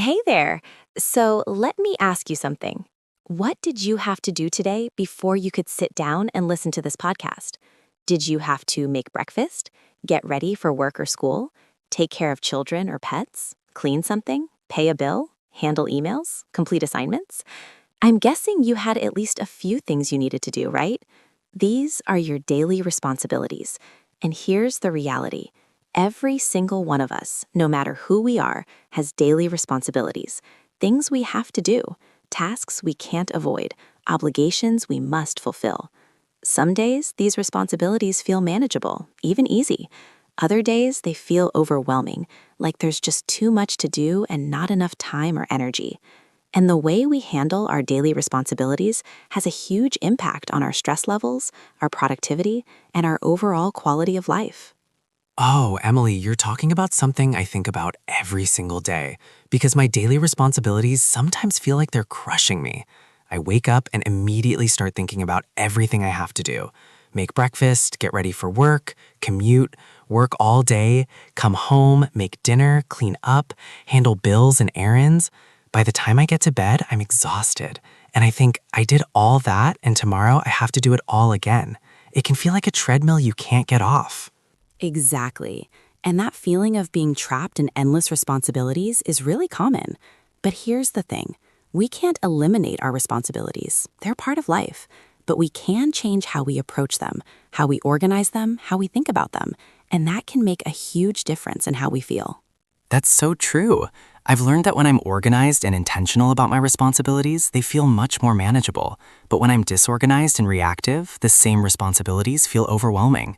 Hey there. So let me ask you something. What did you have to do today before you could sit down and listen to this podcast? Did you have to make breakfast, get ready for work or school, take care of children or pets, clean something, pay a bill, handle emails, complete assignments? I'm guessing you had at least a few things you needed to do, right? These are your daily responsibilities. And here's the reality. Every single one of us, no matter who we are, has daily responsibilities, things we have to do, tasks we can't avoid, obligations we must fulfill. Some days, these responsibilities feel manageable, even easy. Other days, they feel overwhelming, like there's just too much to do and not enough time or energy. And the way we handle our daily responsibilities has a huge impact on our stress levels, our productivity, and our overall quality of life. Oh, Emily, you're talking about something I think about every single day because my daily responsibilities sometimes feel like they're crushing me. I wake up and immediately start thinking about everything I have to do. Make breakfast, get ready for work, commute, work all day, come home, make dinner, clean up, handle bills and errands. By the time I get to bed, I'm exhausted. And I think I did all that and tomorrow I have to do it all again. It can feel like a treadmill you can't get off. Exactly. And that feeling of being trapped in endless responsibilities is really common. But here's the thing. We can't eliminate our responsibilities. They're part of life. But we can change how we approach them, how we organize them, how we think about them. And that can make a huge difference in how we feel. That's so true. I've learned that when I'm organized and intentional about my responsibilities, they feel much more manageable. But when I'm disorganized and reactive, the same responsibilities feel overwhelming.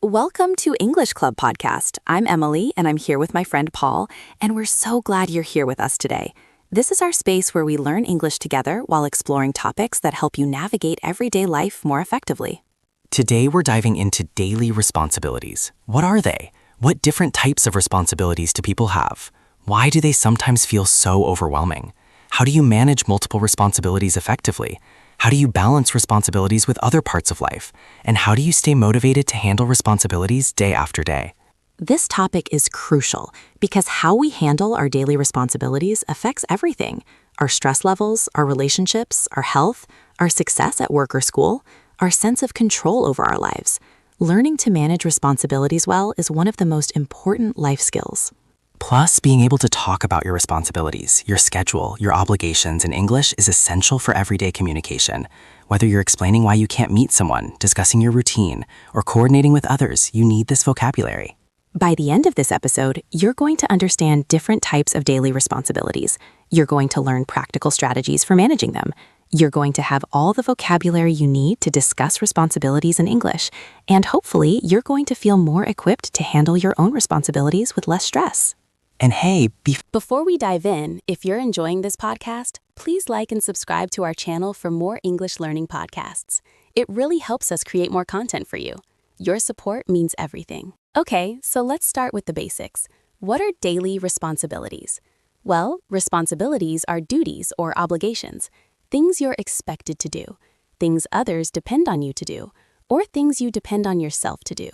Welcome to English Club Podcast. I'm Emily, and I'm here with my friend Paul, and we're so glad you're here with us today. This is our space where we learn English together while exploring topics that help you navigate everyday life more effectively. Today, we're diving into daily responsibilities. What are they? What different types of responsibilities do people have? Why do they sometimes feel so overwhelming? How do you manage multiple responsibilities effectively? How do you balance responsibilities with other parts of life? And how do you stay motivated to handle responsibilities day after day? This topic is crucial because how we handle our daily responsibilities affects everything: our stress levels, our relationships, our health, our success at work or school, our sense of control over our lives. Learning to manage responsibilities well is one of the most important life skills. Plus, being able to talk about your responsibilities, your schedule, your obligations in English is essential for everyday communication. Whether you're explaining why you can't meet someone, discussing your routine, or coordinating with others, you need this vocabulary. By the end of this episode, you're going to understand different types of daily responsibilities. You're going to learn practical strategies for managing them. You're going to have all the vocabulary you need to discuss responsibilities in English. And hopefully, you're going to feel more equipped to handle your own responsibilities with less stress. And hey, Before we dive in, if you're enjoying this podcast, please like and subscribe to our channel for more English learning podcasts. It really helps us create more content for you. Your support means everything. Okay, so let's start with the basics. What are daily responsibilities? Well, responsibilities are duties or obligations, things you're expected to do, things others depend on you to do, or things you depend on yourself to do.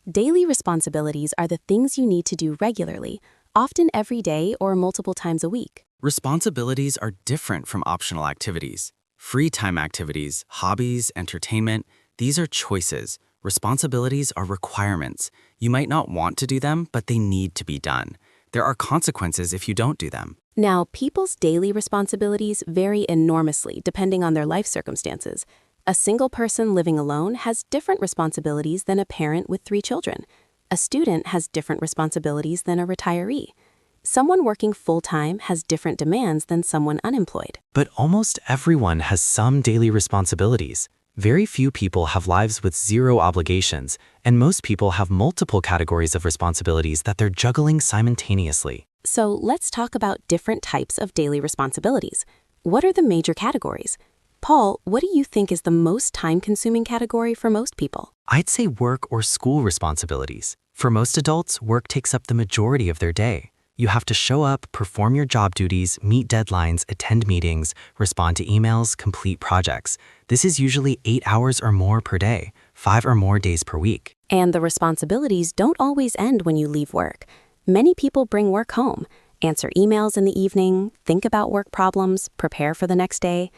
Daily responsibilities are the things you need to do regularly, often every day or multiple times a week. responsibilities are different from optional activities. Free time activities, hobbies, entertainment, these are choices. Responsibilities are requirements. You might not want to do them, but they need to be done. There are consequences if you don't do them. Now, people's daily responsibilities vary enormously depending on their life circumstances. A single person living alone has different responsibilities than a parent with 3 children. A student has different responsibilities than a retiree. Someone working full-time has different demands than someone unemployed. But almost everyone has some daily responsibilities. Very few people have lives with 0 obligations, and most people have multiple categories of responsibilities that they're juggling simultaneously. So let's talk about different types of daily responsibilities. What are the major categories? Paul, what do you think is the most time-consuming category for most people? I'd say work or school responsibilities. For most adults, work takes up the majority of their day. You have to show up, perform your job duties, meet deadlines, attend meetings, respond to emails, complete projects. This is usually 8 hours or more per day, 5 or more days per week. And the responsibilities don't always end when you leave work. Many people bring work home, answer emails in the evening, think about work problems, prepare for the next day.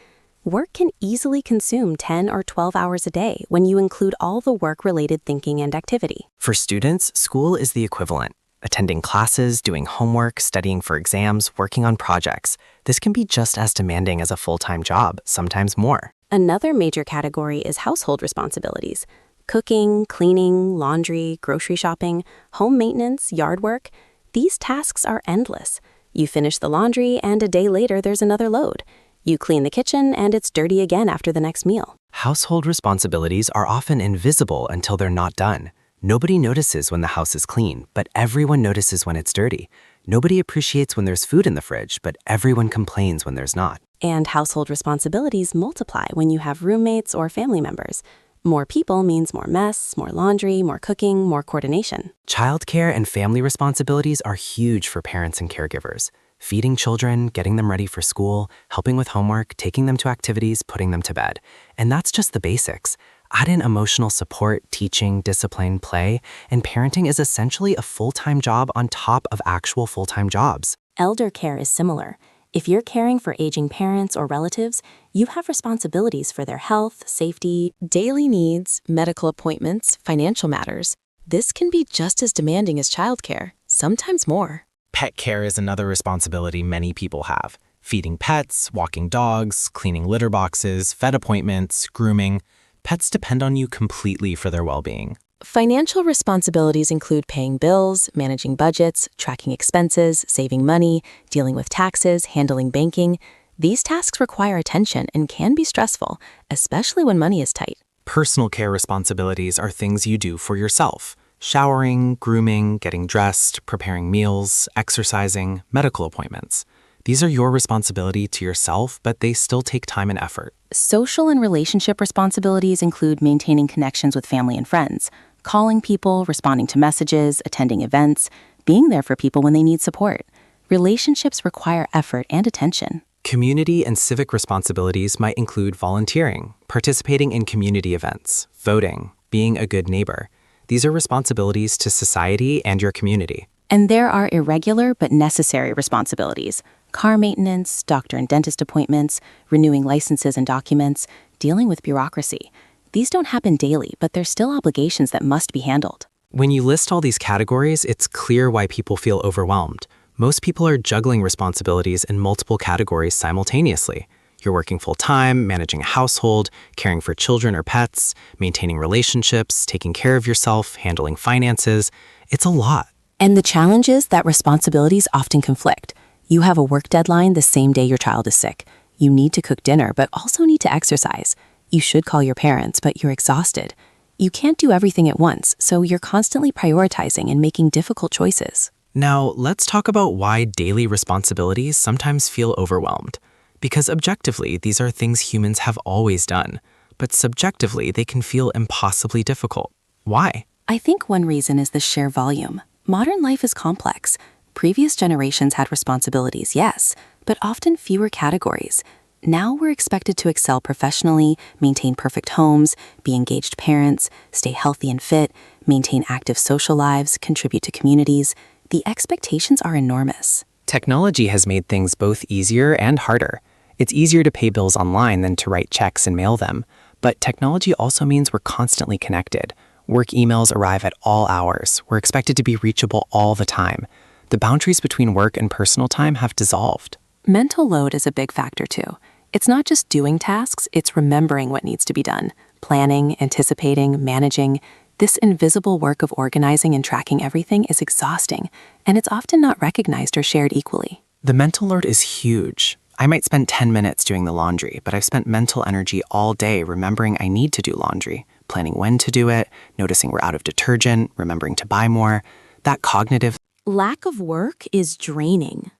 Work can easily consume 10 or 12 hours a day when you include all the work-related thinking and activity. For students, school is the equivalent. Attending classes, doing homework, studying for exams, working on projects. This can be just as demanding as a full-time job, sometimes more. Another major category is household responsibilities. Cooking, cleaning, laundry, grocery shopping, home maintenance, yard work. These tasks are endless. You finish the laundry and a day later there's another load. You clean the kitchen and it's dirty again after the next meal. Household responsibilities are often invisible until they're not done. Nobody notices when the house is clean, but everyone notices when it's dirty. Nobody appreciates when there's food in the fridge, but everyone complains when there's not. And household responsibilities multiply when you have roommates or family members. More people means more mess, more laundry, more cooking, more coordination. Childcare and family responsibilities are huge for parents and caregivers. Feeding children, getting them ready for school, helping with homework, taking them to activities, putting them to bed. And that's just the basics. Add in emotional support, teaching, discipline, play, and parenting is essentially a full-time job on top of actual full-time jobs. Elder care is similar. If you're caring for aging parents or relatives, you have responsibilities for their health, safety, daily needs, medical appointments, financial matters. This can be just as demanding as childcare, sometimes more. Pet care is another responsibility many people have. Feeding pets, walking dogs, cleaning litter boxes, vet appointments, grooming. Pets depend on you completely for their well-being. Financial responsibilities include paying bills, managing budgets, tracking expenses, saving money, dealing with taxes, handling banking. These tasks require attention and can be stressful, especially when money is tight. Personal care responsibilities are things you do for yourself. Showering, grooming, getting dressed, preparing meals, exercising, medical appointments. These are your responsibility to yourself, but they still take time and effort. Social and relationship responsibilities include maintaining connections with family and friends, calling people, responding to messages, attending events, being there for people when they need support. Relationships require effort and attention. Community and civic responsibilities might include volunteering, participating in community events, voting, being a good neighbor. These are responsibilities to society and your community. And there are irregular but necessary responsibilities. Car maintenance, doctor and dentist appointments, renewing licenses and documents, dealing with bureaucracy. These don't happen daily, but they're still obligations that must be handled. When you list all these categories, it's clear why people feel overwhelmed. Most people are juggling responsibilities in multiple categories simultaneously. You're working full-time, managing a household, caring for children or pets, maintaining relationships, taking care of yourself, handling finances. It's a lot. And the challenge is that responsibilities often conflict. You have a work deadline the same day your child is sick. You need to cook dinner, but also need to exercise. You should call your parents, but you're exhausted. You can't do everything at once, so you're constantly prioritizing and making difficult choices. Now, let's talk about why daily responsibilities sometimes feel overwhelmed. Because objectively, these are things humans have always done, but subjectively, they can feel impossibly difficult. Why? I think one reason is the sheer volume. Modern life is complex. Previous generations had responsibilities, yes, but often fewer categories. Now we're expected to excel professionally, maintain perfect homes, be engaged parents, stay healthy and fit, maintain active social lives, contribute to communities. The expectations are enormous. Technology has made things both easier and harder. It's easier to pay bills online than to write checks and mail them. But technology also means we're constantly connected. Work emails arrive at all hours. We're expected to be reachable all the time. The boundaries between work and personal time have dissolved. Mental load is a big factor too. It's not just doing tasks, it's remembering what needs to be done. Planning, anticipating, managing. This invisible work of organizing and tracking everything is exhausting, and it's often not recognized or shared equally. The mental load is huge. I might spend 10 minutes doing the laundry, but I've spent mental energy all day remembering I need to do laundry, planning when to do it, noticing we're out of detergent, remembering to buy more. That cognitive Lack of work is draining.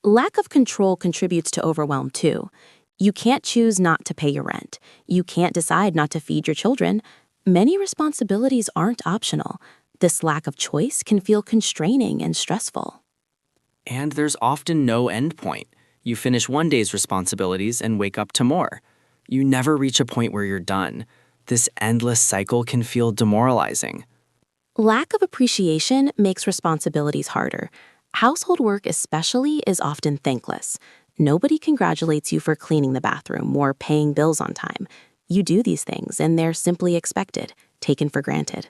Lack of control contributes to overwhelm too. You can't choose not to pay your rent. You can't decide not to feed your children. Many responsibilities aren't optional. This lack of choice can feel constraining and stressful. And there's often no end point. You finish one day's responsibilities and wake up to more. You never reach a point where you're done. This endless cycle can feel demoralizing. Lack of appreciation makes responsibilities harder. Household work, especially, is often thankless. Nobody congratulates you for cleaning the bathroom or paying bills on time. You do these things, and they're simply expected, taken for granted.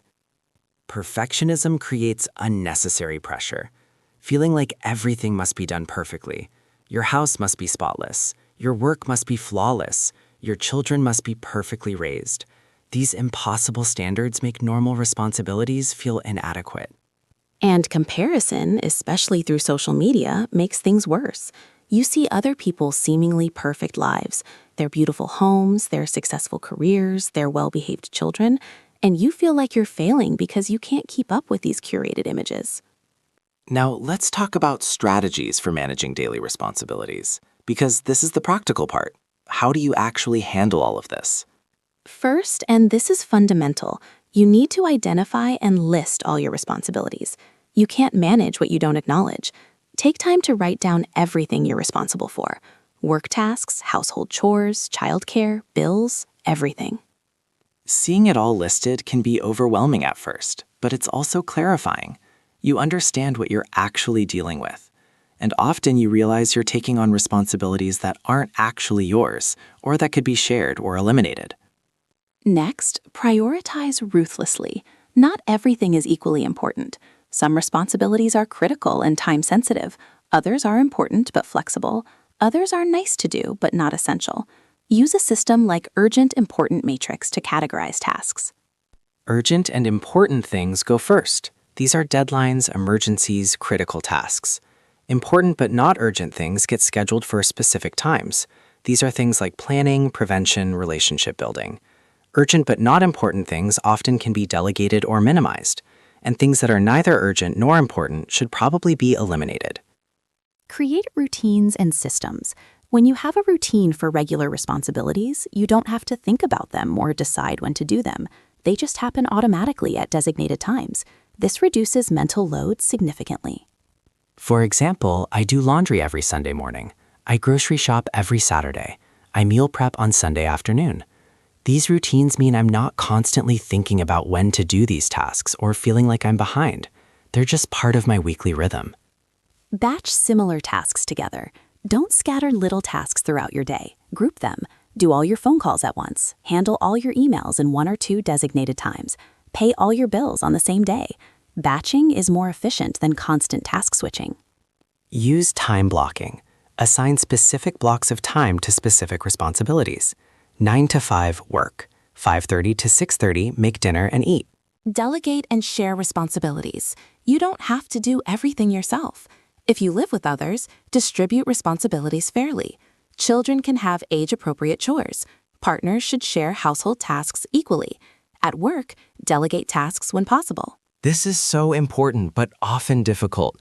Perfectionism creates unnecessary pressure. Feeling like everything must be done perfectly. Your house must be spotless. Your work must be flawless. Your children must be perfectly raised. These impossible standards make normal responsibilities feel inadequate. And comparison, especially through social media, makes things worse. You see other people's seemingly perfect lives, their beautiful homes, their successful careers, their well-behaved children, and you feel like you're failing because you can't keep up with these curated images. Now, let's talk about strategies for managing daily responsibilities, because this is the practical part. How do you actually handle all of this? First, and this is fundamental, you need to identify and list all your responsibilities. You can't manage what you don't acknowledge. Take time to write down everything you're responsible for: work tasks, household chores, childcare, bills, everything. Seeing it all listed can be overwhelming at first, but it's also clarifying. You understand what you're actually dealing with. And often you realize you're taking on responsibilities that aren't actually yours, or that could be shared or eliminated. Next, prioritize ruthlessly. Not everything is equally important. Some responsibilities are critical and time-sensitive. Others are important but flexible. Others are nice to do but not essential. Use a system like Urgent Important Matrix to categorize tasks. Urgent and important things go first. These are deadlines, emergencies, critical tasks. Important but not urgent things get scheduled for specific times. These are things like planning, prevention, relationship building. Urgent but not important things often can be delegated or minimized, and things that are neither urgent nor important should probably be eliminated. Create routines and systems. When you have a routine for regular responsibilities, you don't have to think about them or decide when to do them. They just happen automatically at designated times. This reduces mental load significantly. For example, I do laundry every Sunday morning. I grocery shop every Saturday. I meal prep on Sunday afternoon. These routines mean I'm not constantly thinking about when to do these tasks or feeling like I'm behind. They're just part of my weekly rhythm. Batch similar tasks together. Don't scatter little tasks throughout your day. Group them. Do all your phone calls at once. Handle all your emails in 1 or 2 designated times. Pay all your bills on the same day. Batching is more efficient than constant task switching. Use time blocking. Assign specific blocks of time to specific responsibilities. 9 to 5, work. 5:30 to 6:30, make dinner and eat. Delegate and share responsibilities. You don't have to do everything yourself. If you live with others, distribute responsibilities fairly. Children can have age-appropriate chores. Partners should share household tasks equally. At work, delegate tasks when possible. This is so important, but often difficult.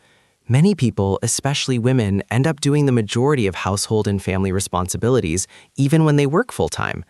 Many people, especially women, end up doing the majority of household and family responsibilities even when they work full-time.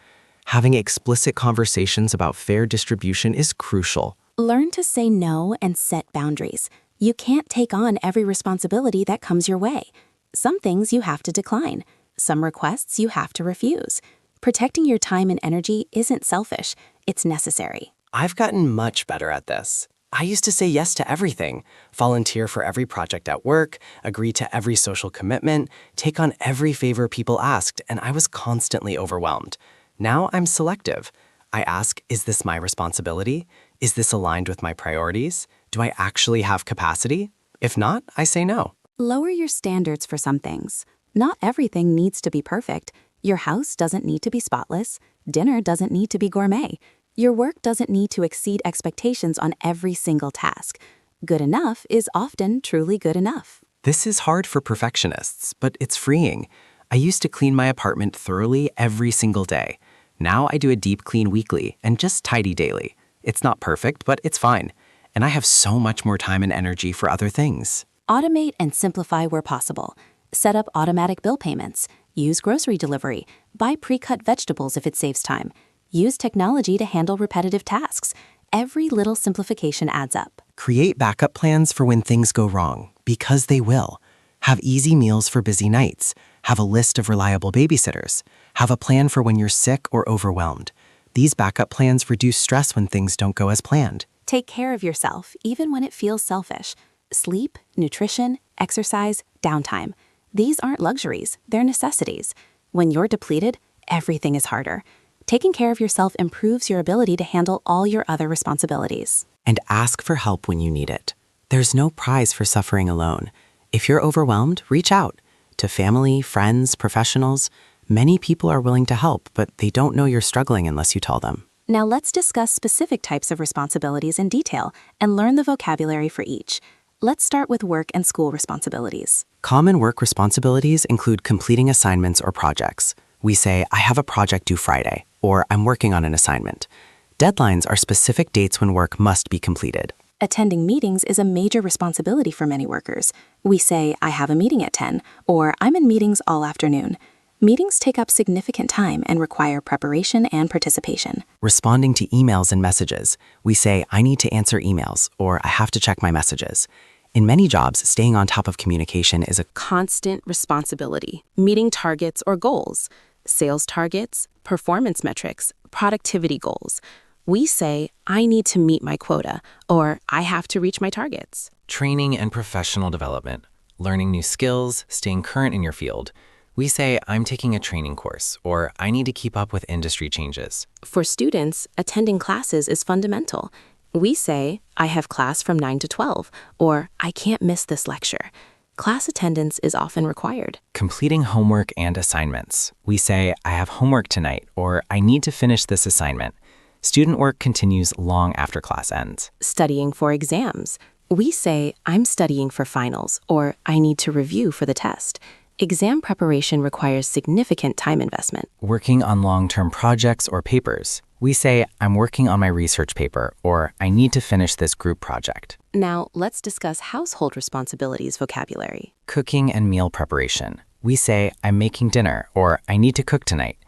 Having explicit conversations about fair distribution is crucial. Learn to say no and set boundaries. You can't take on every responsibility that comes your way. Some things you have to decline. Some requests you have to refuse. Protecting your time and energy isn't selfish, it's necessary. I've gotten much better at this. I used to say yes to everything, volunteer for every project at work, agree to every social commitment, take on every favor people asked, and I was constantly overwhelmed. Now I'm selective. I ask, is this my responsibility? Is this aligned with my priorities? Do I actually have capacity? If not, I say no. Lower your standards for some things. Not everything needs to be perfect. Your house doesn't need to be spotless. Dinner doesn't need to be gourmet. Your work doesn't need to exceed expectations on every single task. Good enough is often truly good enough. This is hard for perfectionists, but it's freeing. I used to clean my apartment thoroughly every single day. Now I do a deep clean weekly and just tidy daily. It's not perfect, but it's fine. And I have so much more time and energy for other things. Automate and simplify where possible. Set up automatic bill payments. Use grocery delivery. Buy pre-cut vegetables if it saves time. Use technology to handle repetitive tasks. Every little simplification adds up. Create backup plans for when things go wrong, because they will. Have easy meals for busy nights. Have a list of reliable babysitters. Have a plan for when you're sick or overwhelmed. These backup plans reduce stress when things don't go as planned. Take care of yourself, even when it feels selfish. Sleep, nutrition, exercise, downtime. These aren't luxuries, they're necessities. When you're depleted, everything is harder. Taking care of yourself improves your ability to handle all your other responsibilities. And ask for help when you need it. There's no prize for suffering alone. If you're overwhelmed, reach out to family, friends, professionals. Many people are willing to help, but they don't know you're struggling unless you tell them. Now let's discuss specific types of responsibilities in detail and learn the vocabulary for each. Let's start with work and school responsibilities. Common work responsibilities include completing assignments or projects. We say, I have a project due Friday, or I'm working on an assignment. Deadlines are specific dates when work must be completed. Attending meetings is a major responsibility for many workers. We say, I have a meeting at 10, or I'm in meetings all afternoon. Meetings take up significant time and require preparation and participation. Responding to emails and messages. We say, I need to answer emails, or I have to check my messages. In many jobs, staying on top of communication is a Constant responsibility, meeting targets or goals, sales targets, performance metrics, productivity goals. We say, I need to meet my quota, or I have to reach my targets. Training and professional development, learning new skills, staying current in your field. We say, I'm taking a training course, or I need to keep up with industry changes. For students, attending classes is fundamental. We say, I have class from 9 to 12, or I can't miss this lecture. Class attendance is often required. Completing homework and assignments. We say, I have homework tonight, or I need to finish this assignment. Student work continues long after class ends. Studying for exams. We say, I'm studying for finals, or I need to review for the test. Exam preparation requires significant time investment. Working on long-term projects or papers. We say, I'm working on my research paper, or I need to finish this group project. Now, let's discuss household responsibilities vocabulary. Cooking and meal preparation. We say, I'm making dinner, or I need to cook tonight.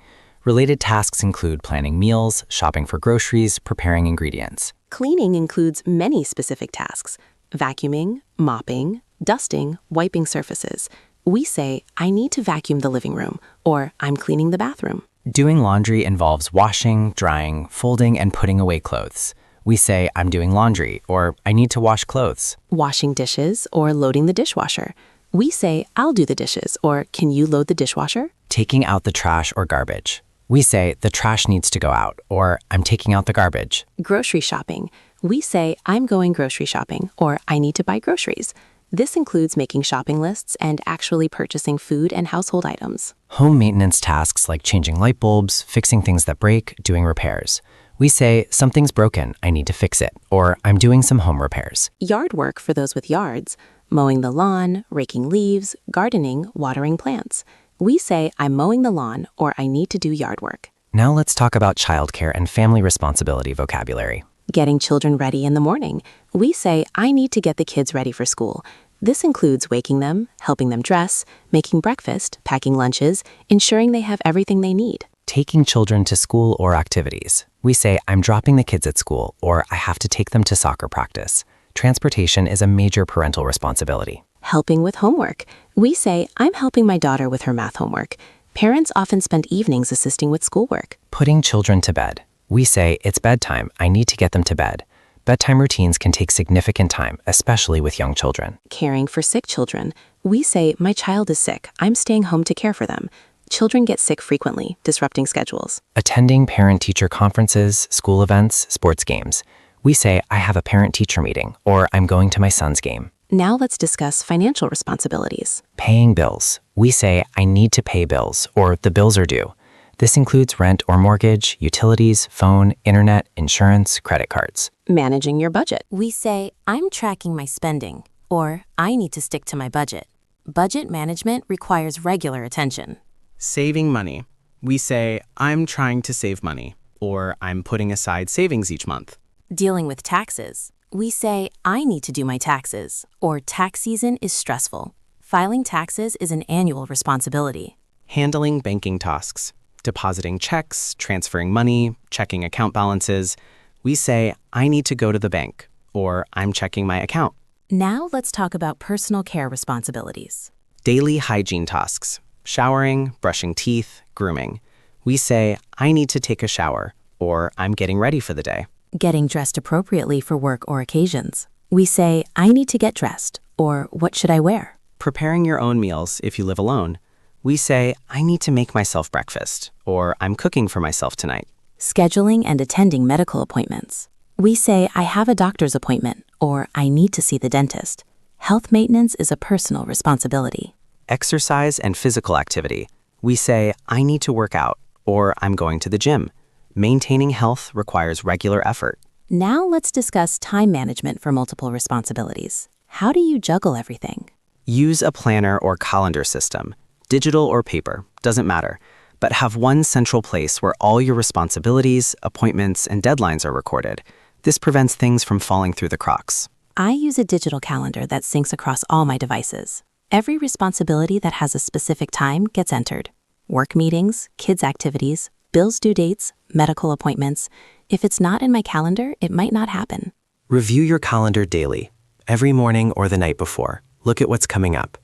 Related tasks include planning meals, shopping for groceries, preparing ingredients. Cleaning includes many specific tasks: vacuuming, mopping, dusting, wiping surfaces. We say, I need to vacuum the living room, or I'm cleaning the bathroom. Doing laundry involves washing, drying, folding, and putting away clothes. We say, I'm doing laundry, or I need to wash clothes. Washing dishes or loading the dishwasher. We say, I'll do the dishes, or can you load the dishwasher? Taking out the trash or garbage. We say, the trash needs to go out, or I'm taking out the garbage. Grocery shopping. We say, I'm going grocery shopping, or I need to buy groceries. This includes making shopping lists and actually purchasing food and household items. Home maintenance tasks like changing light bulbs, fixing things that break, doing repairs. We say, something's broken, I need to fix it, or I'm doing some home repairs. Yard work for those with yards. Mowing the lawn, raking leaves, gardening, watering plants. We say, I'm mowing the lawn, or I need to do yard work. Now let's talk about childcare and family responsibility vocabulary. Getting children ready in the morning. We say, I need to get the kids ready for school. This includes waking them, helping them dress, making breakfast, packing lunches, ensuring they have everything they need. Taking children to school or activities. We say, I'm dropping the kids at school, or I have to take them to soccer practice. Transportation is a major parental responsibility. Helping with homework. We say, I'm helping my daughter with her math homework. Parents often spend evenings assisting with schoolwork. Putting children to bed. We say, it's bedtime, I need to get them to bed. Bedtime routines can take significant time, especially with young children. Caring for sick children. We say, my child is sick, I'm staying home to care for them. Children get sick frequently, disrupting schedules. Attending parent-teacher conferences, school events, sports games. We say, I have a parent-teacher meeting, or I'm going to my son's game. Now let's discuss financial responsibilities. Paying bills. We say, I need to pay bills, or the bills are due. This includes rent or mortgage, utilities, phone, internet, insurance, credit cards. Managing your budget. We say, I'm tracking my spending, or I need to stick to my budget. Budget management requires regular attention. Saving money. We say, I'm trying to save money, or I'm putting aside savings each month. Dealing with taxes. We say, I need to do my taxes, or tax season is stressful. Filing taxes is an annual responsibility. Handling banking tasks. Depositing checks, transferring money, checking account balances. We say, I need to go to the bank, or I'm checking my account. Now let's talk about personal care responsibilities. Daily hygiene tasks. Showering, brushing teeth, grooming. We say, I need to take a shower, or I'm getting ready for the day. Getting dressed appropriately for work or occasions. We say, I need to get dressed, or what should I wear? preparing your own meals if you live alone. We say, I need to make myself breakfast, or I'm cooking for myself tonight. Scheduling and attending medical appointments. We say, I have a doctor's appointment, or I need to see the dentist. Health maintenance is a personal responsibility. Exercise and physical activity. We say, I need to work out, or I'm going to the gym. Maintaining health requires regular effort. Now let's discuss time management for multiple responsibilities. How do you juggle everything? Use a planner or calendar system. Digital or paper, doesn't matter. But have one central place where all your responsibilities, appointments, and deadlines are recorded. This prevents things from falling through the cracks. I use a digital calendar that syncs across all my devices. Every responsibility that has a specific time gets entered. Work meetings, kids' activities, bills due dates, medical appointments. If it's not in my calendar, it might not happen. Review your calendar daily, every morning or the night before. Look at what's coming up.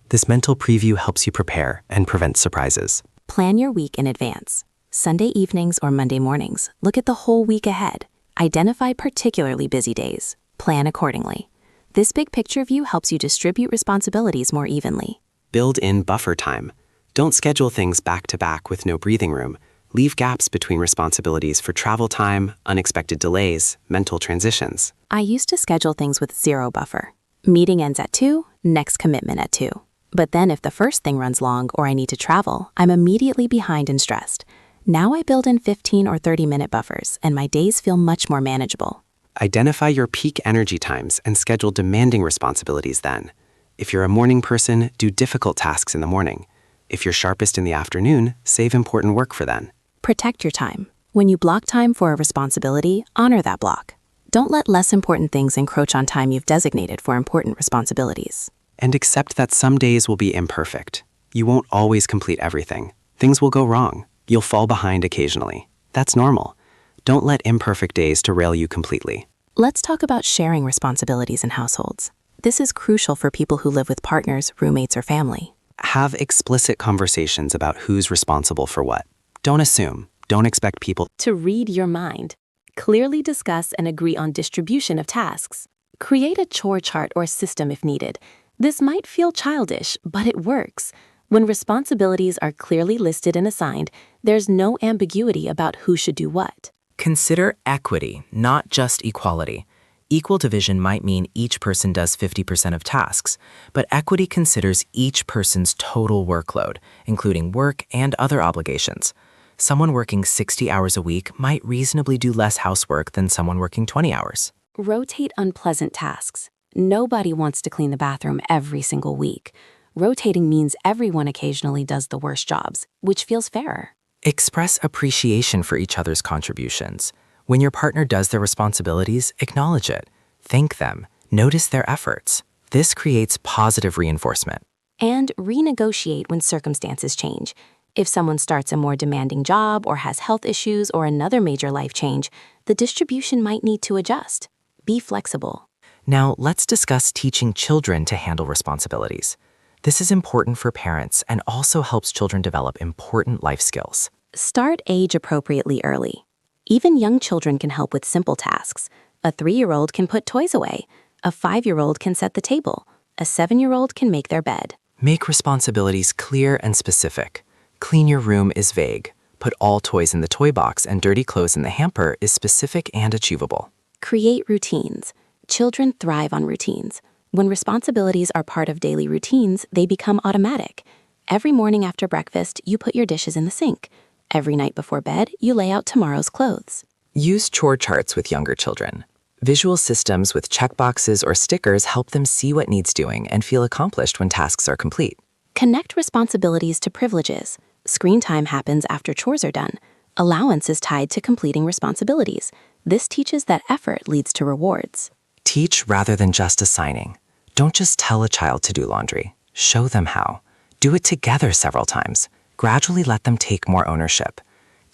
This mental preview helps you prepare and prevent surprises. Plan your week in advance. Sunday evenings or Monday mornings, look at the whole week ahead. Identify particularly busy days. Plan accordingly. This big picture view helps you distribute responsibilities more evenly. Build in buffer time. Don't schedule things back to back with no breathing room. Leave gaps between responsibilities for travel time, unexpected delays, mental transitions. I used to schedule things with zero buffer. Meeting ends at 2, next commitment at 2. But then if the first thing runs long or I need to travel, I'm immediately behind and stressed. Now I build in 15 or 30-minute buffers, and my days feel much more manageable. Identify your peak energy times and schedule demanding responsibilities then. If you're a morning person, do difficult tasks in the morning. If you're sharpest in the afternoon, save important work for then. Protect your time. When you block time for a responsibility, honor that block. Don't let less important things encroach on time you've designated for important responsibilities. And accept that some days will be imperfect. You won't always complete everything. Things will go wrong. You'll fall behind occasionally. That's normal. Don't let imperfect days derail you completely. Let's talk about sharing responsibilities in households. This is crucial for people who live with partners, roommates, or family. Have explicit conversations about who's responsible for what. Don't assume. Don't expect people To read your mind. Clearly discuss and agree on distribution of tasks. Create a chore chart or system if needed. This might feel childish, but it works. When responsibilities are clearly listed and assigned, there's no ambiguity about who should do what. Consider equity, not just equality. Equal division might mean each person does 50% of tasks, but equity considers each person's total workload, including work and other obligations. Someone working 60 hours a week might reasonably do less housework than someone working 20 hours. Rotate unpleasant tasks. Nobody wants to clean the bathroom every single week. Rotating means everyone occasionally does the worst jobs, which feels fairer. Express appreciation for each other's contributions. When your partner does their responsibilities, acknowledge it. Thank them. Notice their efforts. This creates positive reinforcement. And renegotiate when circumstances change. If someone starts a more demanding job or has health issues or another major life change, the distribution might need to adjust. Be flexible. Now, let's discuss teaching children to handle responsibilities. This is important for parents and also helps children develop important life skills. Start age appropriately early. Even young children can help with simple tasks. A 3-year-old can put toys away. A 5-year-old can set the table. A 7-year-old can make their bed. Make responsibilities clear and specific. Clean your room is vague. Put all toys in the toy box and dirty clothes in the hamper is specific and achievable. Create routines. Children thrive on routines. When responsibilities are part of daily routines, they become automatic. Every morning after breakfast, you put your dishes in the sink. Every night before bed, you lay out tomorrow's clothes. Use chore charts with younger children. Visual systems with checkboxes or stickers help them see what needs doing and feel accomplished when tasks are complete. Connect responsibilities to privileges. Screen time happens after chores are done. Allowance is tied to completing responsibilities. This teaches that effort leads to rewards. Teach rather than just assigning. Don't just tell a child to do laundry. Show them how. Do it together several times. Gradually let them take more ownership.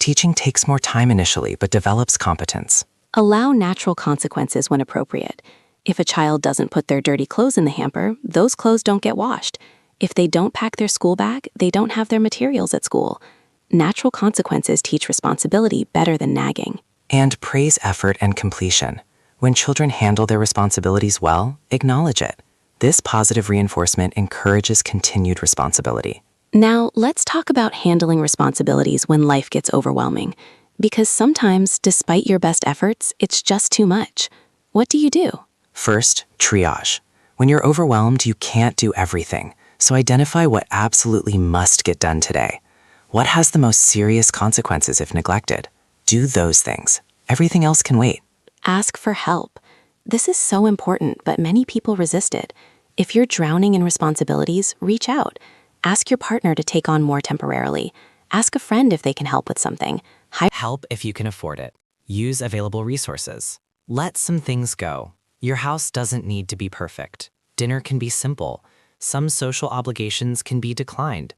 Teaching takes more time initially, but develops competence. Allow natural consequences when appropriate. If a child doesn't put their dirty clothes in the hamper, those clothes don't get washed. If they don't pack their school bag, they don't have their materials at school. Natural consequences teach responsibility better than nagging. And praise effort and completion. When children handle their responsibilities well, acknowledge it. This positive reinforcement encourages continued responsibility. Now, let's talk about handling responsibilities when life gets overwhelming. Because sometimes, despite your best efforts, it's just too much. What do you do? First, triage. When you're overwhelmed, you can't do everything. So identify what absolutely must get done today. What has the most serious consequences if neglected? Do those things. Everything else can wait. Ask for help. This is so important, but many people resist it. If you're drowning in responsibilities, reach out. Ask your partner to take on more temporarily. Ask a friend if they can help with something. Help if you can afford it. Use available resources. Let some things go. Your house doesn't need to be perfect. Dinner can be simple. Some social obligations can be declined.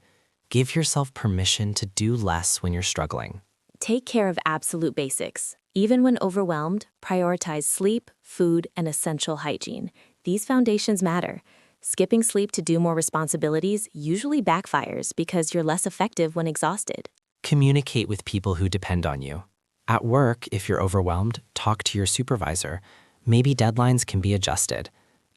Give yourself permission to do less when you're struggling. Take care of absolute basics. Even when overwhelmed, prioritize sleep, food, and essential hygiene. These foundations matter. Skipping sleep to do more responsibilities usually backfires because you're less effective when exhausted. Communicate with people who depend on you. At work, if you're overwhelmed, talk to your supervisor. Maybe deadlines can be adjusted.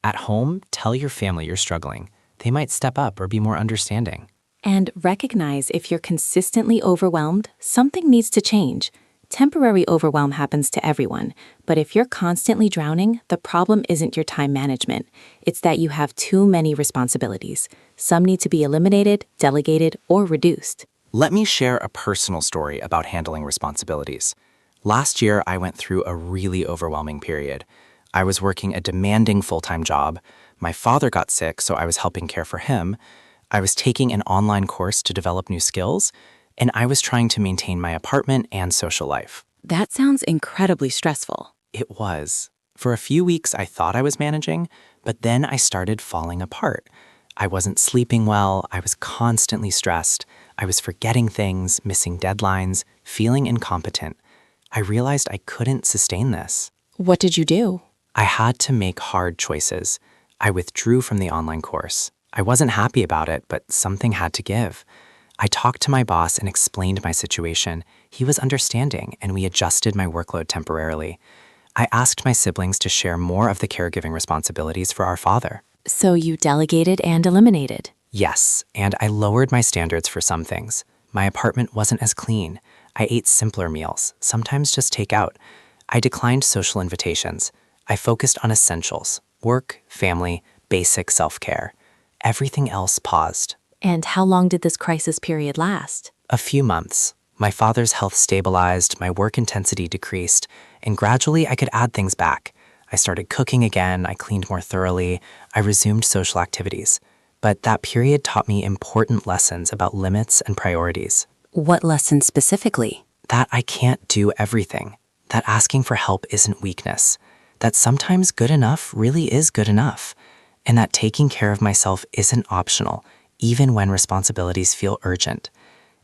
At home, tell your family you're struggling. They might step up or be more understanding. And recognize if you're consistently overwhelmed, something needs to change. Temporary overwhelm happens to everyone, but if you're constantly drowning, the problem isn't your time management. It's that you have too many responsibilities. Some need to be eliminated, delegated, or reduced. Let me share a personal story about handling responsibilities. Last year, I went through a really overwhelming period. I was working a demanding full-time job. My father got sick, so I was helping care for him. I was taking an online course to develop new skills, and I was trying to maintain my apartment and social life. That sounds incredibly stressful. It was. For a few weeks, I thought I was managing, but then I started falling apart. I wasn't sleeping well, I was constantly stressed, I was forgetting things, missing deadlines, feeling incompetent. I realized I couldn't sustain this. What did you do? I had to make hard choices. I withdrew from the online course. I wasn't happy about it, but something had to give. I talked to my boss and explained my situation. He was understanding, and we adjusted my workload temporarily. I asked my siblings to share more of the caregiving responsibilities for our father. So you delegated and eliminated. Yes, and I lowered my standards for some things. My apartment wasn't as clean. I ate simpler meals, sometimes just takeout. I declined social invitations. I focused on essentials: work, family, basic self-care. Everything else paused. And how long did this crisis period last? A few months. My father's health stabilized, my work intensity decreased, and gradually I could add things back. I started cooking again, I cleaned more thoroughly, I resumed social activities. But that period taught me important lessons about limits and priorities. What lessons specifically? That I can't do everything. That asking for help isn't weakness. That sometimes good enough really is good enough. And that taking care of myself isn't optional, even when responsibilities feel urgent.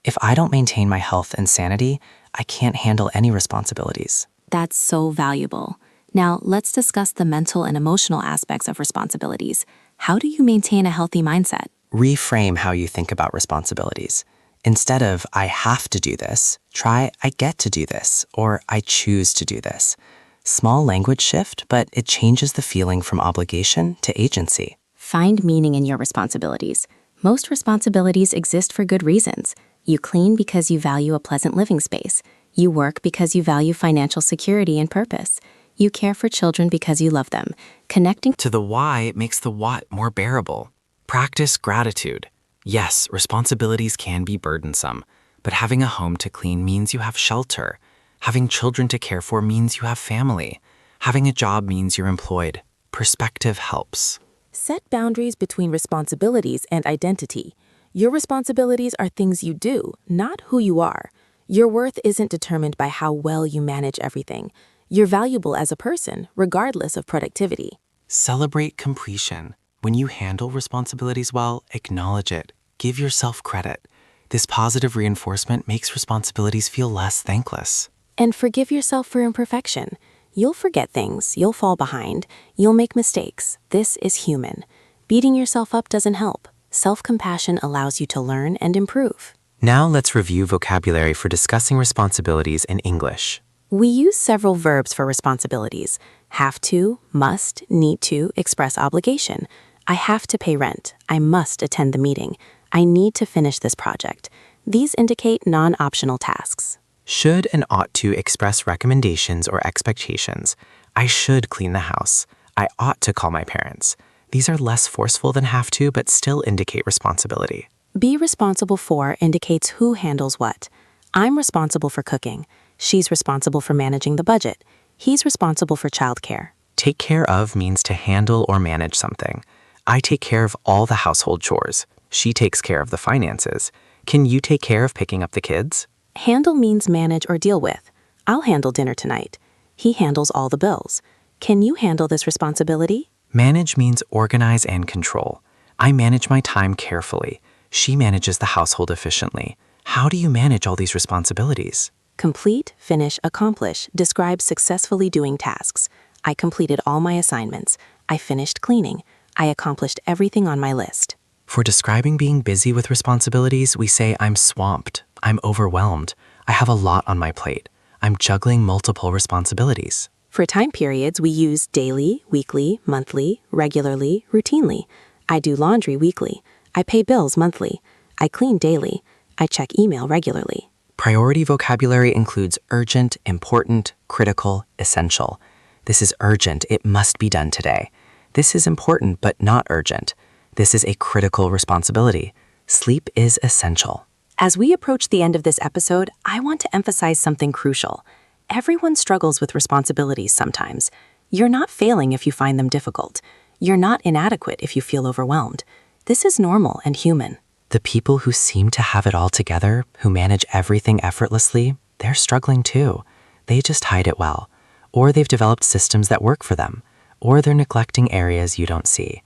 If I don't maintain my health and sanity, I can't handle any responsibilities. That's so valuable. Now, let's discuss the mental and emotional aspects of responsibilities. How do you maintain a healthy mindset? Reframe how you think about responsibilities. Instead of, I have to do this, try, I get to do this, or I choose to do this. Small language shift, but it changes the feeling from obligation to agency. Find meaning in your responsibilities. Most responsibilities exist for good reasons. You clean because you value a pleasant living space. You work because you value financial security and purpose. You care for children because you love them. Connecting To the why makes the what more bearable. Practice gratitude. Yes, responsibilities can be burdensome, but having a home to clean means you have shelter. Having children to care for means you have family. Having a job means you're employed. Perspective helps. Set boundaries between responsibilities and identity. Your responsibilities are things you do, not who you are. Your worth isn't determined by how well you manage everything. You're valuable as a person, regardless of productivity. Celebrate completion. When you handle responsibilities well, acknowledge it. Give yourself credit. This positive reinforcement makes responsibilities feel less thankless. and forgive yourself for imperfection. You'll forget things, you'll fall behind, you'll make mistakes. This is human. Beating yourself up doesn't help. Self-compassion allows you to learn and improve. Now let's review vocabulary for discussing responsibilities in English. We use several verbs for responsibilities: have to, must, need to express obligation. I have to pay rent. I must attend the meeting. I need to finish this project. These indicate non-optional tasks. Should and ought to express recommendations or expectations. I should clean the house. I ought to call my parents. These are less forceful than have to, but still indicate responsibility. Be responsible for indicates who handles what. I'm responsible for cooking. She's responsible for managing the budget. He's responsible for childcare. Take care of means to handle or manage something. I take care of all the household chores. She takes care of the finances. Can you take care of picking up the kids? Handle means manage or deal with. I'll handle dinner tonight. He handles all the bills. Can you handle this responsibility? Manage means organize and control. I manage my time carefully. She manages the household efficiently. How do you manage all these responsibilities? Complete, finish, accomplish describes successfully doing tasks. I completed all my assignments. I finished cleaning. I accomplished everything on my list. For describing being busy with responsibilities, we say I'm swamped, I'm overwhelmed, I have a lot on my plate, I'm juggling multiple responsibilities. For time periods, we use daily, weekly, monthly, regularly, routinely. I do laundry weekly. I pay bills monthly. I clean daily. I check email regularly. Priority vocabulary includes urgent, important, critical, essential. This is urgent, it must be done today. This is important but not urgent. This is a critical responsibility. Sleep is essential. As we approach the end of this episode, I want to emphasize something crucial. Everyone struggles with responsibilities sometimes. You're not failing if you find them difficult. You're not inadequate if you feel overwhelmed. This is normal and human. The people who seem to have it all together, who manage everything effortlessly, they're struggling too. They just hide it well. Or they've developed systems that work for them. Or they're neglecting areas you don't see.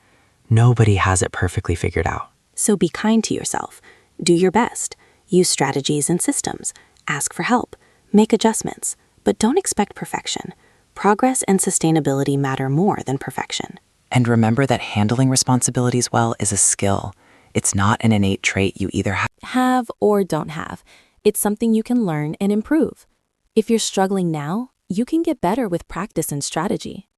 Nobody has it perfectly figured out. So be kind to yourself. Do your best. Use strategies and systems. Ask for help. Make adjustments. But don't expect perfection. Progress and sustainability matter more than perfection. And remember that handling responsibilities well is a skill. It's not an innate trait you either Have or don't have. It's something you can learn and improve. If you're struggling now, you can get better with practice and strategy.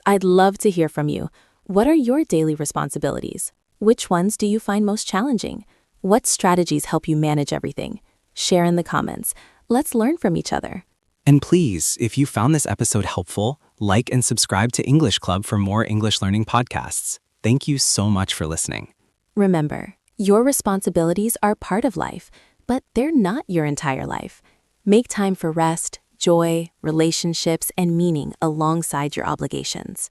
I'd love to hear from you. What are your daily responsibilities? Which ones do you find most challenging? What strategies help you manage everything? Share in the comments. Let's learn from each other. And please, if you found this episode helpful, like and subscribe to English Club for more English learning podcasts. Thank you so much for listening. Remember, your responsibilities are part of life, but they're not your entire life. Make time for rest, joy, relationships, and meaning alongside your obligations.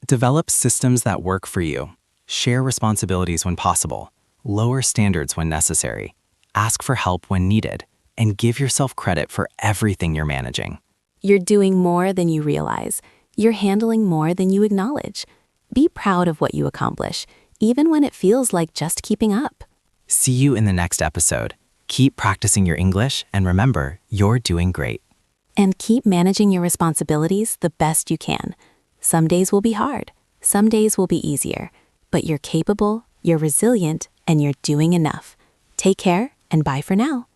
Develop systems that work for you. Share responsibilities when possible. Lower standards when necessary. Ask for help when needed. And give yourself credit for everything you're managing. You're doing more than you realize. You're handling more than you acknowledge. Be proud of what you accomplish, even when it feels like just keeping up. See you in the next episode. Keep practicing your English, and remember, you're doing great. And keep managing your responsibilities the best you can. Some days will be hard. Some days will be easier. But you're capable, you're resilient, and you're doing enough. Take care, and bye for now.